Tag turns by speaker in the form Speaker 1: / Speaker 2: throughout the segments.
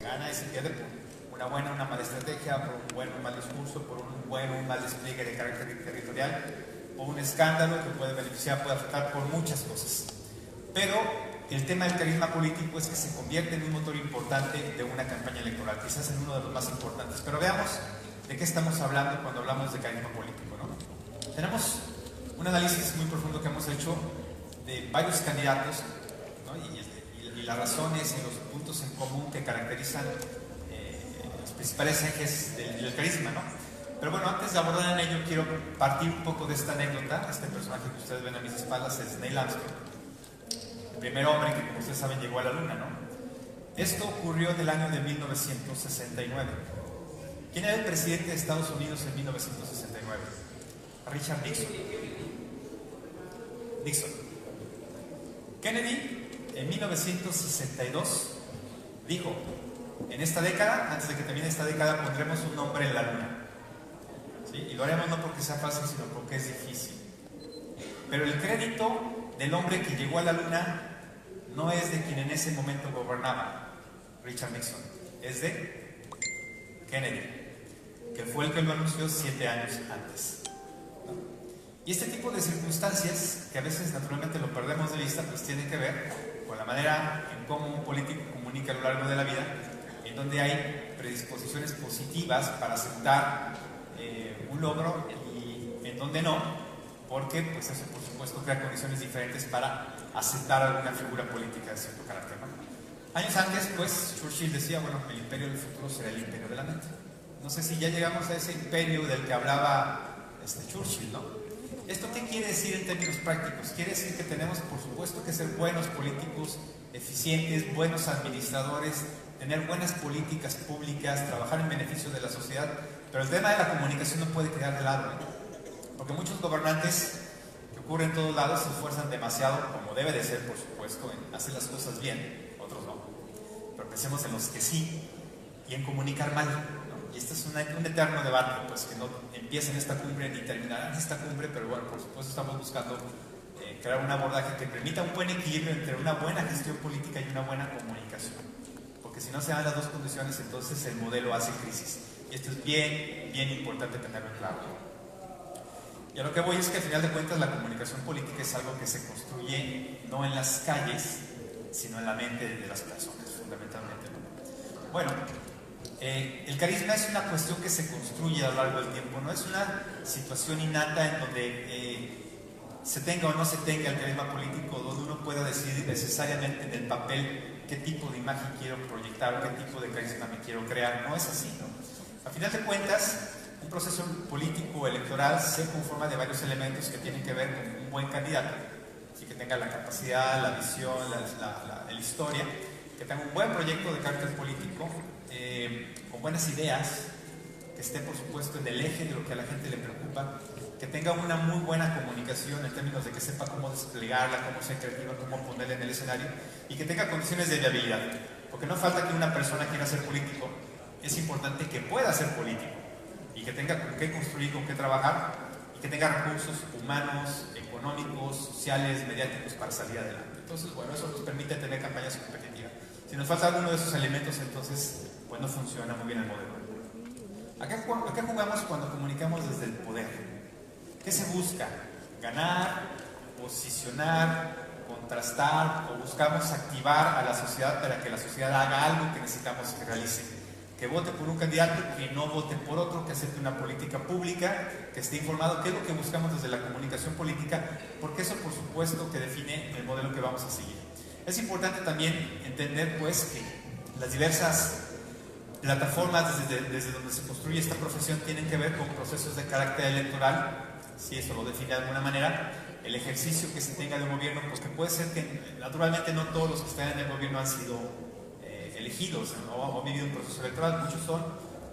Speaker 1: gana y se pierde por una buena o una mala estrategia, por un buen o un mal discurso, por un buen o un mal despliegue de carácter territorial, o un escándalo que puede beneficiar, puede afectar por muchas cosas. Pero el tema del carisma político es que se convierte en un motor importante de una campaña electoral, quizás en uno de los más importantes. Pero veamos de qué estamos hablando cuando hablamos de carisma político, ¿no? Tenemos un análisis muy profundo que hemos hecho de varios candidatos, ¿no? y las razones y los puntos en común que caracterizan los principales ejes del carisma, ¿no? Pero bueno, antes de abordar en ello, quiero partir un poco de esta anécdota. Este personaje que ustedes ven a mis espaldas es Neil Armstrong, el primer hombre que, como ustedes saben, llegó a la Luna, ¿no? Esto ocurrió en el año de 1969. ¿Quién era el presidente de Estados Unidos en 1969? Richard Nixon. Nixon. Kennedy, en 1962, dijo: en esta década, antes de que termine esta década, pondremos un hombre en la Luna. ¿Sí? Y lo haremos no porque sea fácil, sino porque es difícil. Pero el crédito del hombre que llegó a la Luna no es de quien en ese momento gobernaba, Richard Nixon, es de Kennedy, que fue el que lo anunció 7 años antes. Y este tipo de circunstancias, que a veces naturalmente lo perdemos de vista, pues tienen que ver con la manera en cómo un político comunica a lo largo de la vida, en donde hay predisposiciones positivas para aceptar un logro y en donde no, porque pues eso por supuesto crea condiciones diferentes para aceptar alguna figura política de cierto carácter, ¿no? Años antes, pues Churchill decía, bueno, el imperio del futuro será el imperio de la mente. No sé si ya llegamos a ese imperio del que hablaba Churchill, ¿no? ¿Esto qué quiere decir en términos prácticos? Quiere decir que tenemos, por supuesto, que ser buenos políticos, eficientes, buenos administradores, tener buenas políticas públicas, trabajar en beneficio de la sociedad, pero el tema de la comunicación no puede quedar de lado, ¿eh? Porque muchos gobernantes, que ocurre en todos lados, se esfuerzan demasiado, como debe de ser, por supuesto, en hacer las cosas bien, otros no. Pero pensemos en los que sí, y en comunicar mal, ¿no? Y este es un eterno debate, pues que no empieza en esta cumbre ni terminará en esta cumbre, pero bueno, por supuesto estamos buscando crear un abordaje que permita un buen equilibrio entre una buena gestión política y una buena comunicación. Porque si no se dan las dos condiciones, entonces el modelo hace crisis. Y esto es bien, bien importante tenerlo claro. Y a lo que voy es que al final de cuentas la comunicación política es algo que se construye no en las calles, sino en la mente de las personas, fundamentalmente. Bueno, el carisma es una cuestión que se construye a lo largo del tiempo, no es una situación innata en donde se tenga o no se tenga el carisma político, donde uno pueda decidir necesariamente en el papel qué tipo de imagen quiero proyectar o qué tipo de carisma me quiero crear. No es así, ¿no? A final de cuentas, un proceso político electoral se conforma de varios elementos que tienen que ver con un buen candidato, así que tenga la capacidad, la visión, la historia, que tenga un buen proyecto de carácter político, con buenas ideas, que esté por supuesto en el eje de lo que a la gente le preocupa, que tenga una muy buena comunicación en términos de que sepa cómo desplegarla, cómo ser creativa, cómo ponerla en el escenario, y que tenga condiciones de viabilidad, porque no falta que una persona quiera ser político, es importante que pueda ser político y que tenga con qué construir, con qué trabajar, y que tenga recursos humanos, económicos, sociales, mediáticos para salir adelante. Entonces, bueno, eso nos permite tener campañas competitivas. Si nos falta alguno de esos elementos, entonces, pues no funciona muy bien el modelo. ¿A qué jugamos cuando comunicamos desde el poder? ¿Qué se busca? ¿Ganar? ¿Posicionar? ¿Contrastar? ¿O buscamos activar a la sociedad para que la sociedad haga algo que necesitamos que realice? Que vote por un candidato, que no vote por otro, que acepte una política pública, que esté informado. ¿Qué es lo que buscamos desde la comunicación política? Porque eso, por supuesto, que define el modelo que vamos a seguir. Es importante también entender, pues, que las diversas plataformas desde donde se construye esta profesión tienen que ver con procesos de carácter electoral, si eso lo define de alguna manera, el ejercicio que se tenga de gobierno, porque puede ser que naturalmente no todos los que están en el gobierno han sido elegidos, ¿no? O han vivido un proceso electoral. Muchos son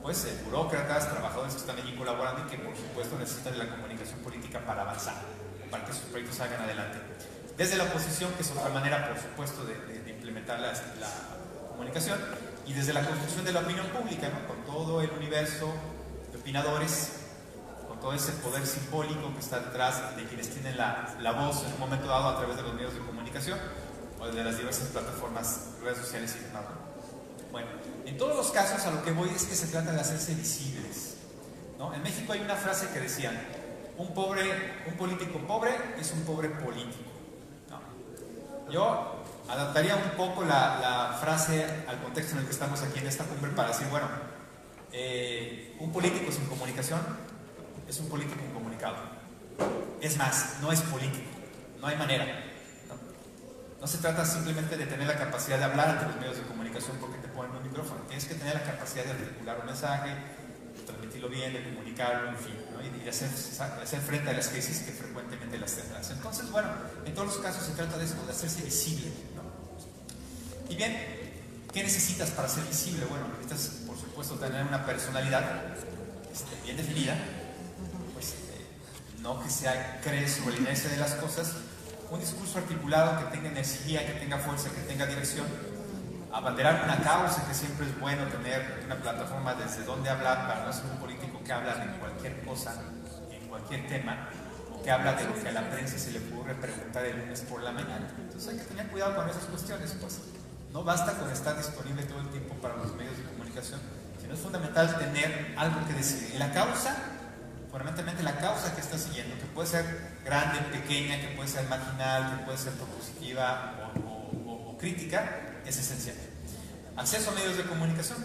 Speaker 1: pues burócratas, trabajadores que están allí colaborando y que por supuesto necesitan de la comunicación política para avanzar, para que sus proyectos salgan adelante. Desde la oposición, que es otra manera por supuesto de implementar la comunicación, y desde la construcción de la opinión pública, ¿no? Con todo el universo de opinadores, con todo ese poder simbólico que está detrás de quienes tienen la voz en un momento dado a través de los medios de comunicación o de las diversas plataformas, redes sociales y demás. Bueno, en todos los casos a lo que voy es que se trata de hacerse visibles, ¿no? En México hay una frase que decían, un político pobre es un pobre político, ¿no? Yo adaptaría un poco la frase al contexto en el que estamos aquí en esta cumbre para decir, bueno, un político sin comunicación es un político incomunicado. Es más, no es político, no hay manera. No se trata simplemente de tener la capacidad de hablar ante los medios de comunicación porque te ponen un micrófono. Tienes que tener la capacidad de articular un mensaje, de transmitirlo bien, de comunicarlo, en fin, ¿no? Y de hacer frente a las crisis que frecuentemente las tendrás. Entonces, bueno, en todos los casos se trata de eso, de hacerse visible, ¿no? Y bien, ¿qué necesitas para ser visible? Bueno, necesitas, por supuesto, tener una personalidad bien definida, pues no que cree sobre la inercia de las cosas, un discurso articulado que tenga energía, que tenga fuerza, que tenga dirección, abanderar una causa, que siempre es bueno tener una plataforma desde donde hablar para no ser un político que habla de cualquier cosa, en cualquier tema, o que habla de lo que a la prensa se le ocurre preguntar el lunes por la mañana. Entonces hay que tener cuidado con esas cuestiones, pues no basta con estar disponible todo el tiempo para los medios de comunicación, sino es fundamental tener algo que decir. Y la causa, fundamentalmente la causa que estás siguiendo, que puede ser grande, pequeña, que puede ser marginal, que puede ser propositiva o crítica, es esencial. Acceso a medios de comunicación.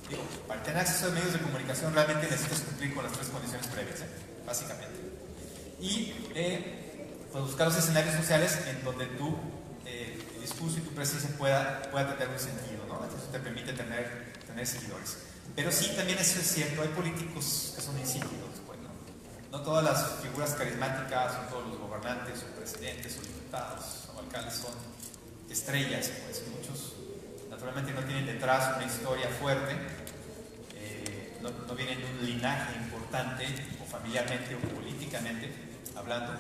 Speaker 1: Digo, para tener acceso a medios de comunicación realmente necesitas cumplir con las 3 condiciones previas, básicamente. Y pues buscar los escenarios sociales en donde tu discurso y tu presencia pueda tener un sentido, ¿no? Eso te permite tener seguidores. Pero sí, también eso es cierto, hay políticos que son insípidos, pues, ¿no? No todas las figuras carismáticas, o todos los gobernantes, o presidentes, o diputados, o alcaldes son estrellas, pues muchos naturalmente no tienen detrás una historia fuerte, no vienen de un linaje importante, o familiarmente, o políticamente hablando,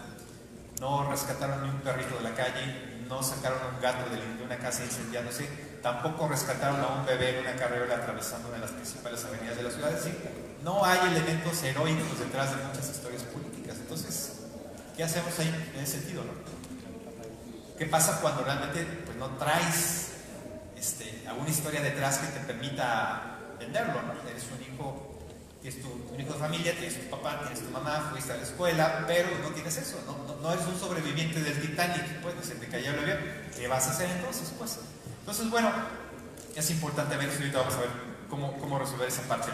Speaker 1: no rescataron ni un perrito de la calle, no sacaron a un gato de una casa incendiándose, tampoco rescataron a un bebé en una carriola atravesando una de las principales avenidas de la ciudad. Es decir, no hay elementos heroicos detrás de muchas historias políticas. Entonces, ¿qué hacemos ahí en ese sentido, no? ¿Qué pasa cuando realmente pues, no traes alguna historia detrás que te permita venderlo, ¿no? Eres un hijo, tienes un hijo de familia, tienes tu papá, tienes tu mamá, fuiste a la escuela, pero no tienes eso, no eres un sobreviviente del Titanic, pues se te cayó el avión. ¿Qué vas a hacer entonces? Pues, entonces, bueno, es importante ver eso y ahorita vamos a ver cómo resolver esa parte.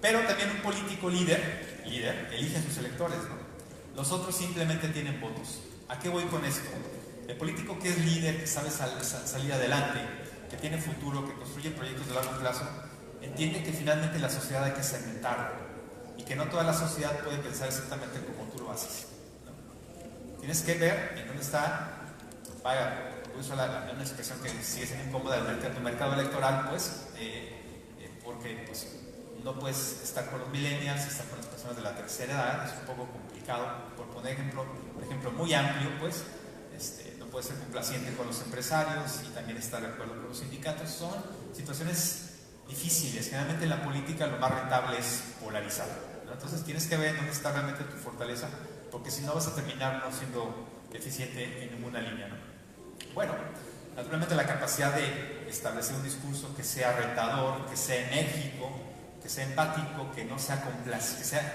Speaker 1: Pero también un político líder elige a sus electores, ¿no? Los otros simplemente tienen votos. ¿A qué voy con esto? El político que es líder, que sabe salir adelante, que tiene futuro, que construye proyectos de largo plazo, entiende que finalmente la sociedad hay que segmentarla y que no toda la sociedad puede pensar exactamente como tú lo haces, ¿no? Tienes que ver en dónde está, uso una expresión que sigue siendo incómoda, de tu mercado electoral, pues, porque pues, no puedes estar con los millennials, estar con las personas de la tercera edad, es un poco complicado. Por poner un ejemplo muy amplio, pues, no puedes ser complaciente con los empresarios y también estar de acuerdo con los sindicatos. Son situaciones difíciles. Generalmente en la política lo más rentable es polarizar, ¿no? Entonces tienes que ver dónde está realmente tu fortaleza, porque si no vas a terminar no siendo eficiente en ninguna línea, ¿no? Bueno, naturalmente la capacidad de establecer un discurso que sea retador, que sea enérgico, que sea empático, que no sea complaciente,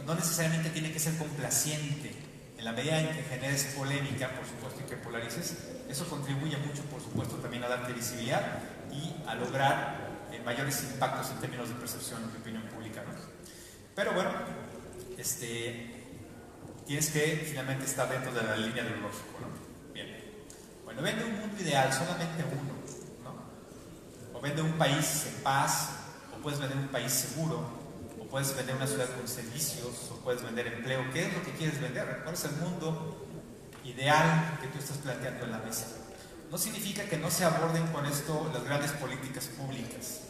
Speaker 1: no necesariamente tiene que ser complaciente. En la medida en que generes polémica, por supuesto, y que polarices, eso contribuye mucho, por supuesto, también a darte visibilidad y a lograr mayores impactos en términos de percepción y opinión pública, ¿no? Pero bueno, tienes que finalmente estar dentro de la línea del lógico, ¿no? Bien. Bueno, vende un mundo ideal, solamente uno, ¿no? O vende un país en paz, o puedes vender un país seguro, o puedes vender una ciudad con servicios, o puedes vender empleo. ¿Qué es lo que quieres vender? ¿Cuál es el mundo ideal que tú estás planteando en la mesa? No significa que no se aborden con esto las grandes políticas públicas,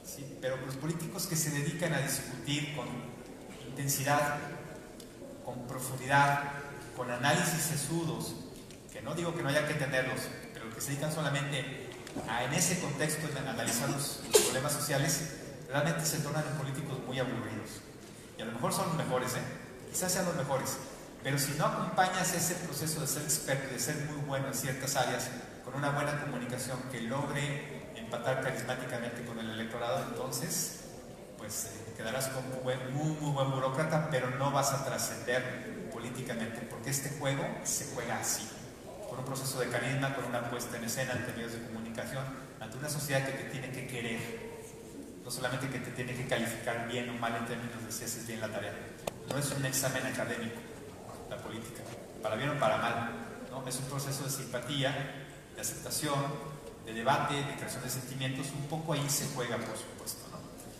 Speaker 1: ¿sí? Pero los políticos que se dedican a discutir con intensidad, con profundidad, con análisis sesudos, que no digo que no haya que tenerlos, pero que se dedican solamente a, en ese contexto, de analizar los problemas sociales, realmente se tornan en políticos muy aburridos. Y a lo mejor son los mejores, quizás sean los mejores, pero si no acompañas ese proceso de ser experto, de ser muy bueno en ciertas áreas, con una buena comunicación que logre empatar carismáticamente con el electorado, entonces pues quedarás como muy buen burócrata, pero no vas a trascender políticamente, porque este juego se juega así, con un proceso de carisma, con una puesta en escena ante medios de comunicación, ante una sociedad que te tiene que querer, no solamente que te tiene que calificar bien o mal en términos de si haces bien la tarea. No es un examen académico la política, para bien o para mal, ¿no? Es un proceso de simpatía, de aceptación, de debate, de creación de sentimientos. Un poco ahí se juega, por supuesto, ¿no?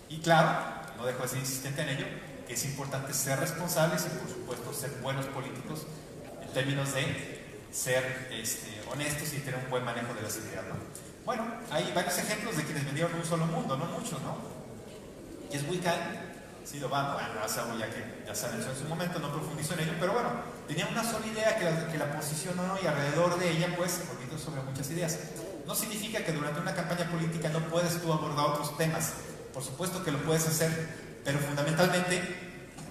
Speaker 1: Y claro, no dejo de ser insistente en ello, que es importante ser responsables y por supuesto ser buenos políticos en términos de ser honestos y tener un buen manejo de las ideas, ¿no? Bueno, hay varios ejemplos de quienes vendieron un solo mundo, no muchos, ¿no? Que es Wiccan, sí, lo van, bueno, es algo ya que ya se mencionó en su momento, no profundizo en ello, pero bueno, tenía una sola idea que la posicionó, ¿no? Y alrededor de ella, pues, se convirtió sobre muchas ideas. No significa que durante una campaña política no puedes tú abordar otros temas. Por supuesto que lo puedes hacer, pero fundamentalmente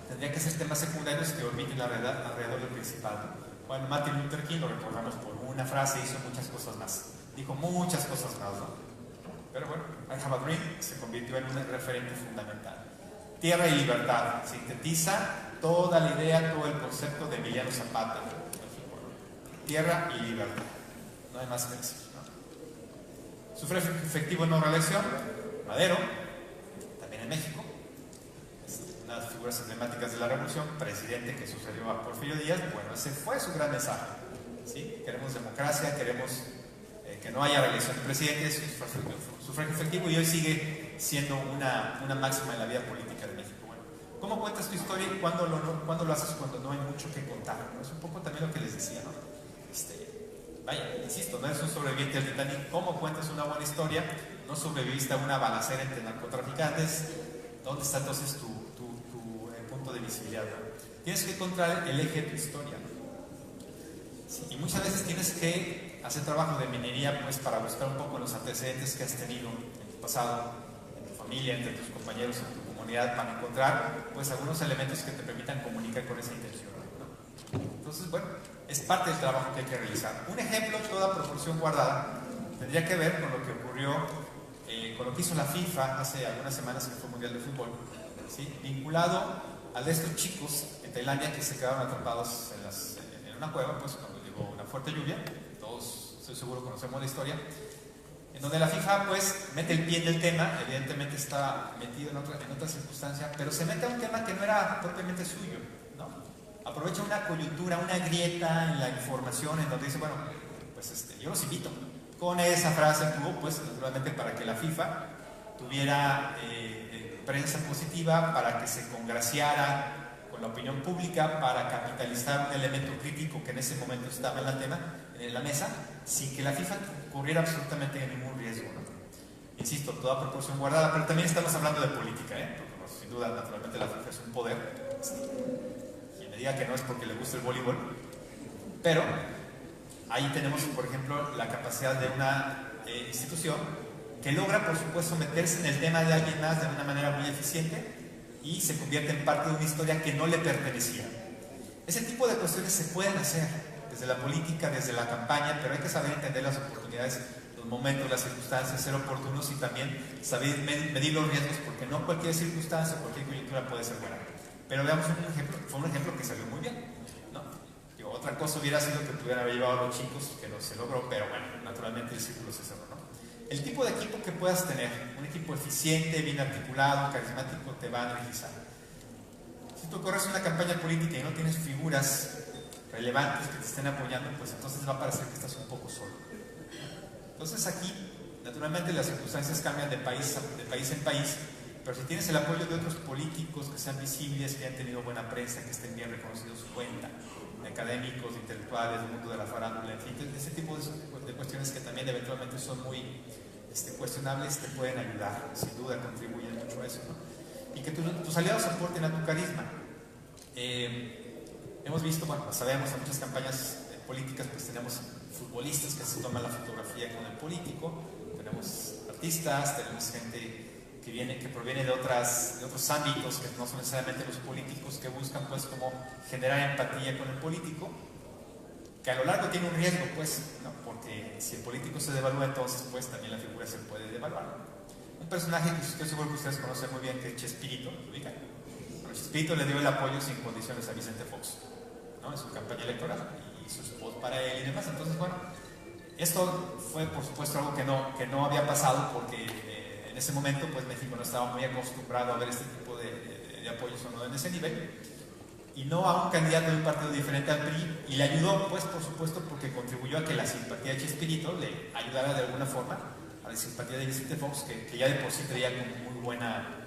Speaker 1: tendría que ser temas secundarios que orbiten alrededor del principal, ¿no? Bueno, Martin Luther King, lo recordamos por una frase, hizo muchas cosas más. Dijo muchas cosas más, ¿no? Pero bueno, I Have a Dream se convirtió en un referente fundamental. Tierra y libertad, sintetiza toda la idea, todo el concepto de Emiliano Zapata. Tierra y libertad, no hay más que decir, ¿no? Sufragio efectivo en no reelección, Madero, también en México, una de las figuras emblemáticas de la revolución, presidente que sucedió a Porfirio Díaz. Bueno, ese fue su gran mensaje, ¿sí? Queremos democracia, queremos que no haya reelección de presidentes, sufragio efectivo, y hoy sigue siendo una máxima en la vida política de México. Bueno, ¿cómo cuentas tu historia y cuándo lo haces cuando no hay mucho que contar, ¿no? Es un poco también lo que les decía, ¿no? Vaya, insisto, no eres un sobreviviente del Titanic. ¿Cómo cuentas una buena historia? No sobreviviste a una balacera entre narcotraficantes. ¿Dónde está entonces tu punto de visibilidad, ¿no? Tienes que encontrar el eje de tu historia, ¿no? Sí, y muchas veces tienes que hacer trabajo de minería, pues, para buscar un poco los antecedentes que has tenido en tu pasado, en tu familia, entre tus compañeros, en tu comunidad, para encontrar, pues, algunos elementos que te permitan comunicar con esa intención, ¿no? Entonces, bueno, es parte del trabajo que hay que realizar. Un ejemplo, toda proporción guardada, tendría que ver con lo que ocurrió, con lo que hizo la FIFA hace algunas semanas, que fue el Mundial de Fútbol, ¿sí? Vinculado a de estos chicos en Tailandia que se quedaron atrapados en una cueva, pues, cuando llegó una fuerte lluvia. Todos, estoy seguro, conocemos la historia, en donde la FIFA, pues, mete el pie en el tema. Evidentemente está metido en otra circunstancia, pero se mete a un tema que no era propiamente suyo, ¿no? Aprovecha una coyuntura, una grieta en la información, en donde dice, bueno, pues yo los invito. Con esa frase tuvo, pues, naturalmente, para que la FIFA tuviera prensa positiva, para que se congraciara con la opinión pública, para capitalizar un elemento crítico que en ese momento estaba en la mesa, sin que la FIFA corriera absolutamente ningún riesgo, ¿no? Insisto, toda proporción guardada, pero también estamos hablando de política, porque, pues, sin duda, naturalmente, la FIFA es un poder. Quien me diga que no es porque le gusta el voleibol, pero ahí tenemos, por ejemplo, la capacidad de una institución que logra, por supuesto, meterse en el tema de alguien más de una manera muy eficiente y se convierte en parte de una historia que no le pertenecía. Ese tipo de cuestiones se pueden hacer desde la política, desde la campaña, pero hay que saber entender las oportunidades, los momentos, las circunstancias, ser oportunos y también saber medir los riesgos, porque no cualquier circunstancia, cualquier coyuntura puede ser buena. Pero veamos un ejemplo, fue un ejemplo que salió muy bien, ¿no? Otra cosa hubiera sido que pudieran haber llevado a los chicos, que no se logró, pero bueno, naturalmente el círculo se cerró, ¿no? El tipo de equipo que puedas tener, un equipo eficiente, bien articulado, carismático, te va a energizar. Si tú corres una campaña política y no tienes figuras relevantes que te estén apoyando, pues entonces va a parecer que estás un poco solo. Entonces aquí, naturalmente, las circunstancias cambian de país en país, pero si tienes el apoyo de otros políticos que sean visibles, que hayan tenido buena prensa, que estén bien reconocidos, cuenta, de académicos, de intelectuales, del mundo de la farándula, en fin, ese tipo de cuestiones que también eventualmente son muy cuestionables, te pueden ayudar, sin duda contribuyen mucho a eso, ¿no? Y que tus aliados aporten a tu carisma. Hemos visto, bueno, sabemos, en muchas campañas políticas, pues tenemos futbolistas que se toman la fotografía con el político, tenemos artistas, tenemos gente que proviene de otros ámbitos que no son necesariamente los políticos, que buscan, pues, como generar empatía con el político. que a lo largo tiene un riesgo, pues, ¿no? Porque si el político se devalúa, entonces pues también la figura se puede devaluar. Un personaje que estoy seguro que ustedes conocen muy bien, que es Chespirito, ¿lo ubican? Bueno, Chespirito le dio el apoyo sin condiciones a Vicente Fox, ¿no? En su campaña electoral, y hizo spot para él y demás. Entonces, bueno, esto fue por supuesto algo que no había pasado, porque en ese momento pues México no estaba muy acostumbrado a ver este tipo de apoyos o no en ese nivel, y no a un candidato de un partido diferente al PRI, y le ayudó, pues, por supuesto, porque contribuyó a que la simpatía de Chespirito le ayudara de alguna forma a la simpatía de Vicente Fox, que ya de por sí traía como muy buena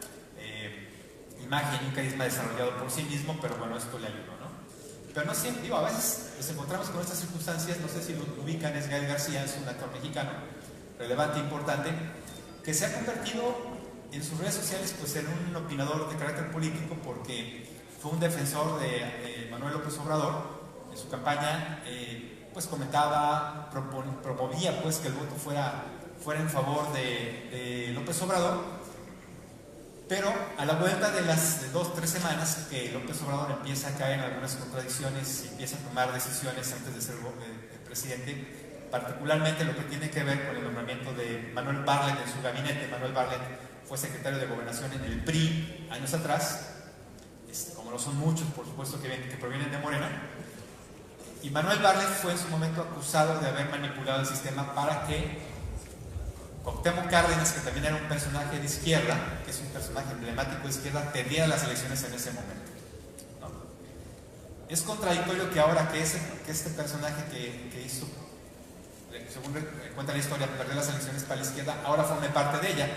Speaker 1: imagen y un carisma desarrollado por sí mismo, pero bueno, esto le ayudó, ¿no? Pero no siempre, digo, a veces nos encontramos con estas circunstancias. No sé si lo ubican, es Gael García, es un actor mexicano relevante e importante, que se ha convertido en sus redes sociales pues en un opinador de carácter político, porque fue un defensor de Manuel López Obrador. En su campaña pues comentaba, promovía pues que el voto fuera en favor de López Obrador, pero a la vuelta de las 2 o 3 semanas que López Obrador empieza a caer en algunas contradicciones y empieza a tomar decisiones antes de ser presidente, particularmente lo que tiene que ver con el nombramiento de Manuel Bartlett en su gabinete. Manuel Bartlett fue secretario de Gobernación en el PRI años atrás, como lo son muchos, por supuesto, que provienen de Morena. Y Manuel Bartlett fue en su momento acusado de haber manipulado el sistema para que Cuauhtémoc Cárdenas, que también era un personaje de izquierda, que es un personaje emblemático de izquierda, perdiera las elecciones en ese momento, ¿no? Es contradictorio que ahora que este personaje que hizo, según cuenta la historia, perdió las elecciones para la izquierda, ahora forme parte de ella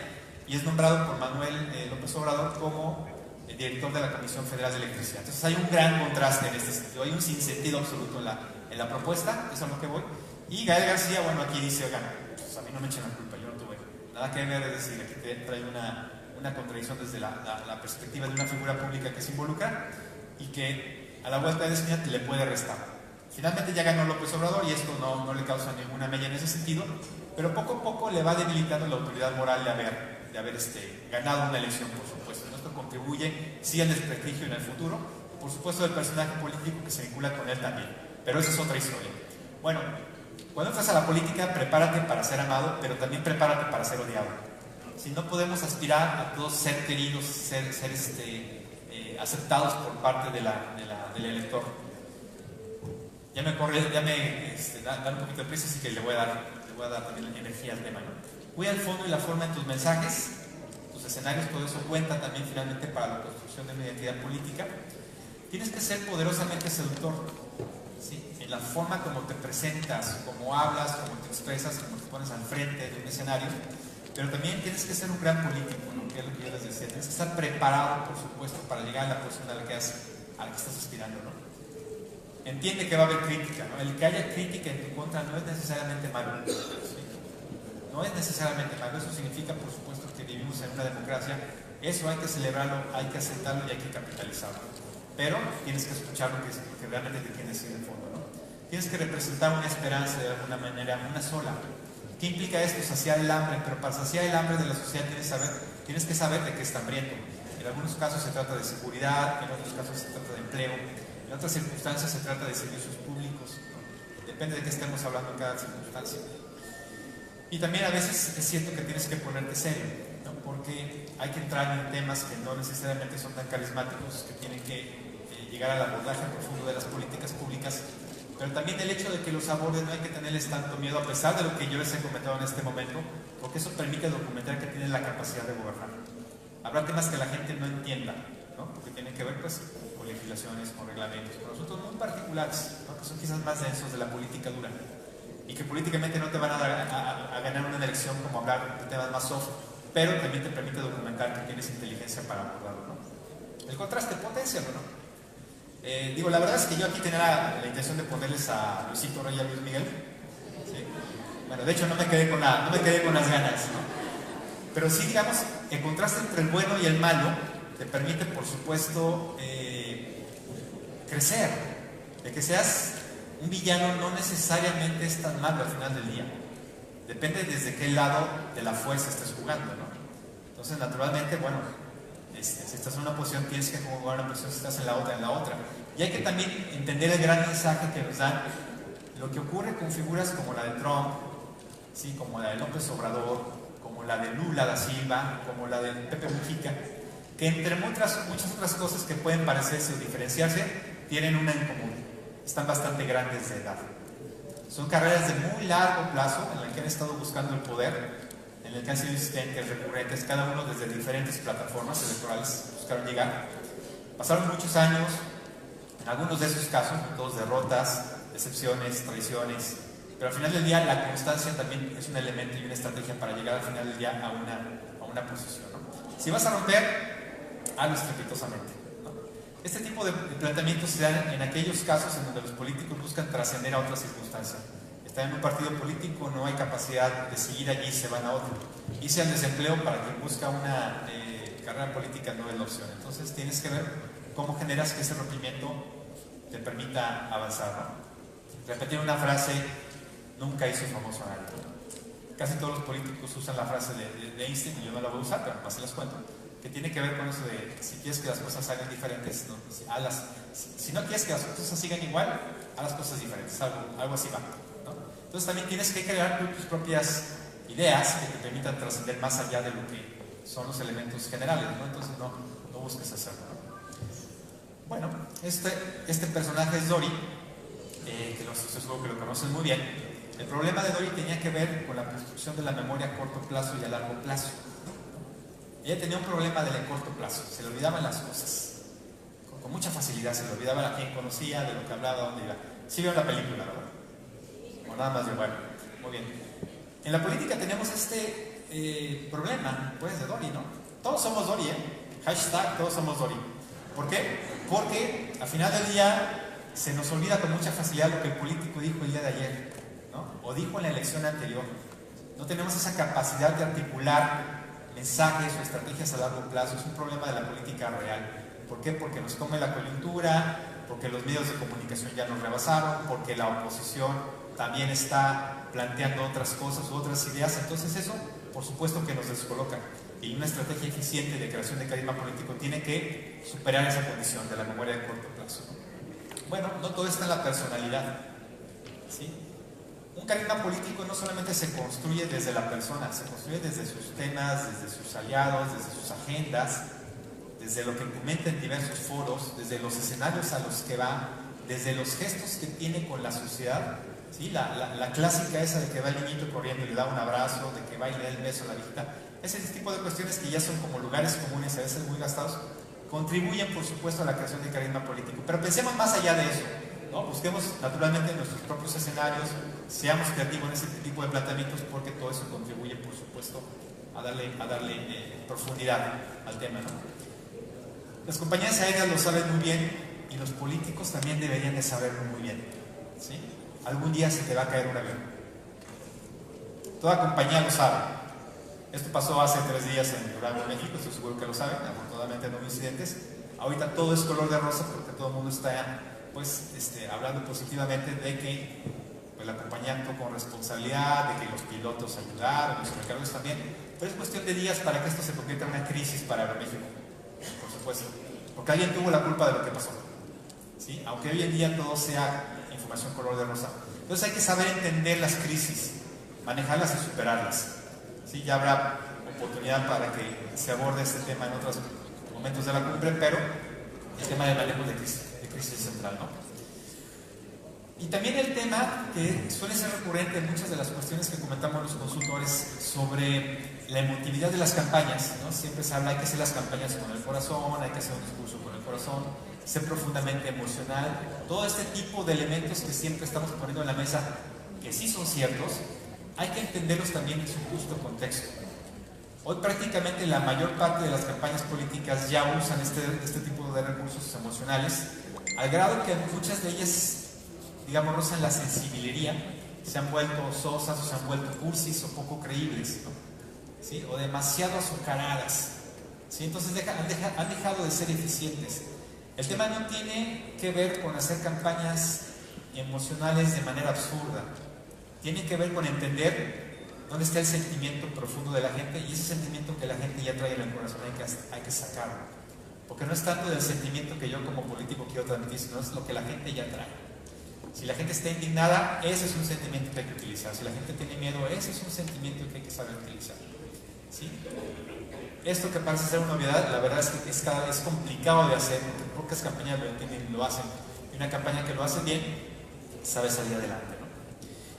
Speaker 1: y es nombrado por Manuel López Obrador como el director de la Comisión Federal de Electricidad. Entonces hay un gran contraste en este sentido, hay un sinsentido absoluto en la propuesta, eso es a lo que voy. Y Gael García, bueno, aquí dice, oigan, pues a mí no me echen la culpa, yo no tuve nada que ver, es decir, aquí trae una contradicción desde la perspectiva de una figura pública que se involucra y que a la vuelta de esquina le puede restar. Finalmente ya ganó López Obrador y esto no le causa ninguna mella en ese sentido, pero poco a poco le va debilitando la autoridad moral de haber ganado una elección, por supuesto. Esto contribuye sí al desprestigio en el futuro, por supuesto, del personaje político que se vincula con él también, pero esa es otra historia. Bueno, cuando entras a la política, prepárate para ser amado, pero también prepárate para ser odiado. Si no podemos aspirar a todos ser queridos, ser aceptados por parte del elector. Ya me dan un poquito de prisa, así que le voy a dar también energía al tema, ¿no? Cuida el fondo y la forma de tus mensajes, tus escenarios, todo eso cuenta también finalmente para la construcción de una identidad política. Tienes que ser poderosamente seductor, ¿sí? En la forma como te presentas, como hablas, como te expresas, como te pones al frente de un escenario, pero también tienes que ser un gran político, ¿no? Que es lo que yo les decía. Tienes que estar preparado, por supuesto, para llegar a la posición a la que estás aspirando, ¿no? Entiende que va a haber crítica, ¿no? El que haya crítica en tu contra no es necesariamente malo, ¿sí? No es necesariamente malo. Eso significa, por supuesto, que vivimos en una democracia. Eso hay que celebrarlo, hay que aceptarlo y hay que capitalizarlo. Pero tienes que escuchar lo que realmente te tiene que decir en el fondo, ¿no? Tienes que representar una esperanza de alguna manera, una sola. ¿Qué implica esto? Saciar el hambre, pero para saciar el hambre de la sociedad tienes que saber de qué está hambriento. En algunos casos se trata de seguridad, en otros casos se trata de empleo, en otras circunstancias se trata de servicios públicos, ¿no? Depende de qué estemos hablando en cada circunstancia. Y también a veces es cierto que tienes que ponerte serio, ¿no? Porque hay que entrar en temas que no necesariamente son tan carismáticos, que tienen que llegar al abordaje profundo de las políticas públicas, pero también el hecho de que los abordes no hay que tenerles tanto miedo, a pesar de lo que yo les he comentado en este momento, porque eso permite documentar que tienen la capacidad de gobernar. Habrá temas que la gente no entienda, ¿no? Porque tienen que ver pues con legislaciones, con reglamentos, con asuntos muy particulares, ¿no? Que son quizás más densos de la política dura y que políticamente no te van a ganar una elección como hablar de temas más soft, pero también te permite documentar que tienes inteligencia para abordarlo, ¿no? El contraste, potencialo, ¿no? La verdad es que yo aquí tenía la intención de ponerles a Luisito Rey y a Luis Miguel, ¿sí? Bueno, de hecho no me quedé con las ganas, ¿no? Pero sí, digamos, el contraste entre el bueno y el malo te permite, por supuesto, crecer. De que seas un villano no necesariamente es tan malo al final del día. Depende desde qué lado de la fuerza estés jugando, ¿no? Entonces, naturalmente, bueno, si estás en una posición tienes que jugar una posición, si estás en la otra. Y hay que también entender el gran mensaje que nos dan lo que ocurre con figuras como la de Trump, ¿sí? Como la de López Obrador, como la de Lula da Silva, como la de Pepe Mujica, que entre muchas otras cosas que pueden parecerse o diferenciarse, tienen una en común: están bastante grandes de edad. Son carreras de muy largo plazo en las que han estado buscando el poder, en el que han sido insistentes, recurrentes, cada uno desde diferentes plataformas electorales buscaron llegar. Pasaron muchos años, en algunos de esos casos, todos derrotas, decepciones, traiciones, pero al final del día la constancia también es un elemento y una estrategia para llegar al final del día a una posición, ¿no? Si vas a romper, hazlo estrepitosamente, ¿no? Este tipo de planteamientos se dan en aquellos casos en donde los políticos buscan trascender a otra circunstancia. Están en un partido político, no hay capacidad de seguir allí, se van a otro. Irse al desempleo para quien busca una carrera política no es la opción. Entonces tienes que ver cómo generas que ese rompimiento te permita avanzar, ¿no? Repetir una frase nunca hizo famoso a nadie. Casi todos los políticos usan la frase de Einstein, y yo no la voy a usar, pero así las cuento, que tiene que ver con eso de si quieres que las cosas salgan diferentes, ¿no? Si no quieres que las cosas sigan igual, haz las cosas diferentes, algo así va, ¿no? Entonces también tienes que crear tus propias ideas que te permitan trascender más allá de lo que son los elementos generales, ¿no? Entonces no busques hacerlo, ¿no? Bueno, este personaje es Dory, que seguro que lo conocen muy bien. El problema de Dory tenía que ver con la construcción de la memoria a corto plazo y a largo plazo. Ella tenía un problema del corto plazo, se le olvidaban las cosas. Con mucha facilidad se le olvidaba a quien conocía, de lo que hablaba, dónde iba. Sí vieron la película, ¿verdad? O nada más de igual. Muy bien. En la política tenemos este problema, pues, de Dory, ¿no? Todos somos Dory, ¿eh? Hashtag todos somos Dory. ¿Por qué? Porque al final del día se nos olvida con mucha facilidad lo que el político dijo el día de ayer, ¿no? O dijo en la elección anterior. No tenemos esa capacidad de articular mensajes o estrategias a largo plazo. Es un problema de la política real. ¿Por qué? Porque nos come la coyuntura, porque los medios de comunicación ya nos rebasaron, porque la oposición también está planteando otras cosas u otras ideas. Entonces eso, por supuesto que nos descoloca. Y una estrategia eficiente de creación de carisma político tiene que superar esa condición de la memoria de corto plazo. Bueno, no todo está en la personalidad, ¿sí? Un carisma político no solamente se construye desde la persona, se construye desde sus temas, desde sus aliados, desde sus agendas, desde lo que comenta en diversos foros, desde los escenarios a los que va, desde los gestos que tiene con la sociedad, ¿sí? La clásica esa de que va el niñito corriendo y le da un abrazo, de que va y le da el beso a la viejita. Ese tipo de cuestiones que ya son como lugares comunes, a veces muy gastados, contribuyen por supuesto a la creación de carisma político. Pero pensemos más allá de eso, ¿no? Busquemos naturalmente nuestros propios escenarios, seamos creativos en ese tipo de planteamientos, porque todo eso contribuye por supuesto a darle profundidad al tema, ¿no? Las compañías aéreas lo saben muy bien y los políticos también deberían de saberlo muy bien, ¿sí? Algún día se te va a caer un avión. Toda compañía lo sabe. Esto pasó hace 3 días en Durango, México, estoy seguro que lo saben, afortunadamente no hubo incidentes. Ahorita todo es color de rosa porque todo el mundo está pues, hablando positivamente de que pues, la compañía actuó con responsabilidad, de que los pilotos ayudaron, los mercados también, pero es cuestión de días para que esto se convierta en una crisis para México, por supuesto, porque alguien tuvo la culpa de lo que pasó, ¿sí? Aunque hoy en día todo sea información color de rosa. Entonces hay que saber entender las crisis, manejarlas y superarlas. Sí, ya habrá oportunidad para que se aborde este tema en otros momentos de la cumbre, pero el tema del manejo de crisis es central, ¿no? Y también el tema que suele ser recurrente en muchas de las cuestiones que comentamos los consultores sobre la emotividad de las campañas, ¿no? Siempre se habla, hay que hacer las campañas con el corazón, hay que hacer un discurso con el corazón, ser profundamente emocional, todo este tipo de elementos que siempre estamos poniendo en la mesa, que sí son ciertos, hay que entenderlos también en su justo contexto. Hoy prácticamente la mayor parte de las campañas políticas ya usan este tipo de recursos emocionales, al grado que muchas de ellas, digamos, rozan la sensibilería, se han vuelto sosas o se han vuelto cursis o poco creíbles, ¿no? ¿Sí? O demasiado azucaradas, ¿sí? Entonces han dejado de ser eficientes. El tema no tiene que ver con hacer campañas emocionales de manera absurda. Tiene que ver con entender dónde está el sentimiento profundo de la gente, y ese sentimiento que la gente ya trae en el corazón hay que sacarlo. Porque no es tanto del sentimiento que yo como político quiero transmitir, sino es lo que la gente ya trae. Si la gente está indignada, ese es un sentimiento que hay que utilizar. Si la gente tiene miedo, ese es un sentimiento que hay que saber utilizar. ¿Sí? Esto que parece ser una obviedad, la verdad es que es cada vez complicado de hacer, porque pocas campañas lo entienden y lo hacen. Y una campaña que lo hace bien, sabe salir adelante, ¿no?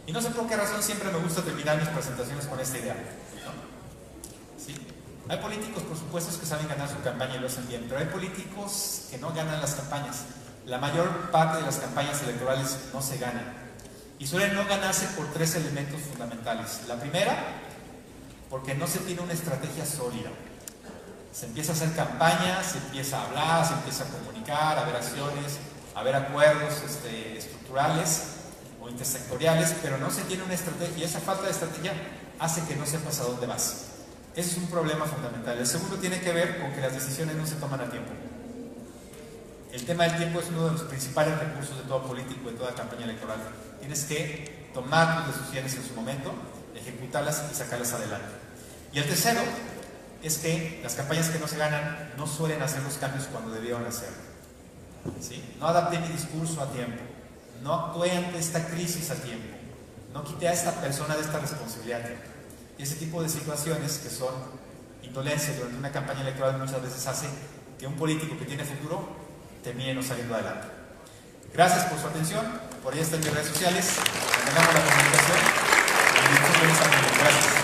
Speaker 1: Y no sé por qué razón siempre me gusta terminar mis presentaciones con esta idea, ¿no? ¿Sí? Hay políticos, por supuesto, que saben ganar su campaña y lo hacen bien, pero hay políticos que no ganan las campañas. La mayor parte de las campañas electorales no se ganan. Y suelen no ganarse por 3 elementos fundamentales. La primera, porque no se tiene una estrategia sólida. Se empieza a hacer campaña, se empieza a hablar, se empieza a comunicar, a haber acciones, a haber acuerdos estructurales o intersectoriales, pero no se tiene una estrategia, y esa falta de estrategia hace que no sepas a dónde vas. Ese es un problema fundamental. El segundo tiene que ver con que las decisiones no se toman a tiempo. El tema del tiempo es uno de los principales recursos de todo político, de toda campaña electoral. Tienes que tomar tus decisiones en su momento, ejecutarlas y sacarlas adelante. Y el tercero es que las campañas que no se ganan no suelen hacer los cambios cuando debieron hacerlo. ¿Sí? No adapté mi discurso a tiempo, no actué ante esta crisis a tiempo, no quité a esta persona de esta responsabilidad a tiempo. Y ese tipo de situaciones que son indolencia durante una campaña electoral muchas veces hace que un político que tiene futuro termine no saliendo adelante. Gracias por su atención. Por ahí están mis redes sociales. Mantengamos la comunicación. Y gracias.